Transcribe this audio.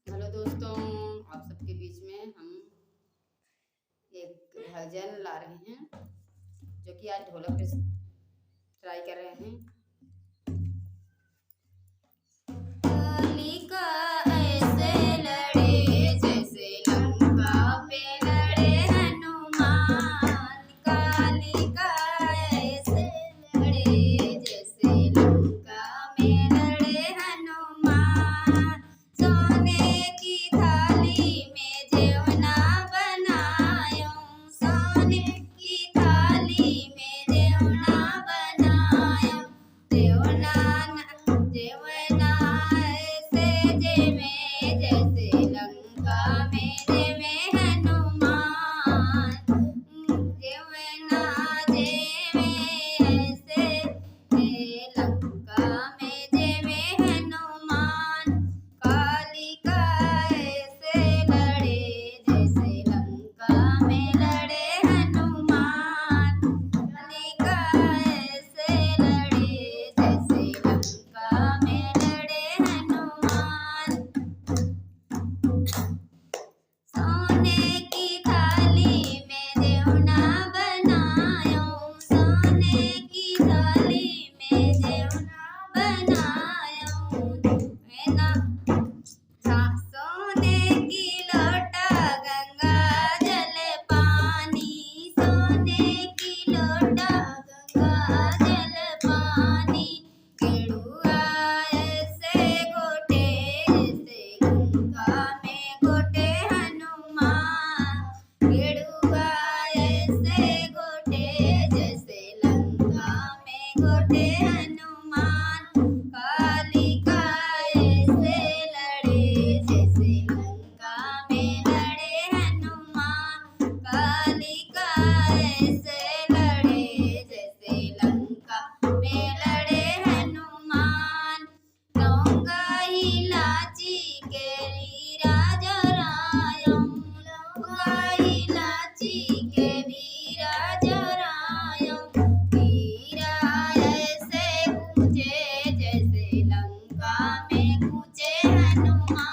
Hello दोस्तों, आप सबके बीच में हम एक भजन ला रहे हैं जो कि आज ढोलक पे ट्राई कर रहे हैं। कालिका ऐसे लड़े जैसे लंका पे लड़े हनुमान, कालिका ऐसे लड़े जैसे लंका में लड़े हनुमान। सोने की थाली में जेवना बनायो, सोने की थाली में जेवना बनायो, जेवना जेवना ऐसे जेवे जैसे लंका में जेवे हनुमान, जेवना जेवे ऐसे लंका में जेवे हनुमान। कालिका ऐसे लड़े जैसे लंका में लड़े हनुमान, कालिका ऐसे लड़े जैसे लंका में लड़े हनुमान। सोने की थाली में जेवना बनायो, सोने की थाली में जेवना बनायो, सोने की लोटा गंगा जल पानी, सोने की लोटा गंगा जल पानी। गेड़ुआ ऐसे गोटे जैसे गंगा में गोटे हनुमान, गेड़ुआ ऐसे गोटे जैसे लंका में गोटे हनुमान। कालिका ऐसे लड़े जैसे लंका में लड़े हनुमान, कालिका ऐसे लड़े जैसे लंका में लड़े हनुमान। लौंगा इलायची के वीरा जरायो, लौंगा इलायची के वीरा जरायो, वीरा ऐसे कूचे जैसे लंका में कूचे हनुमान।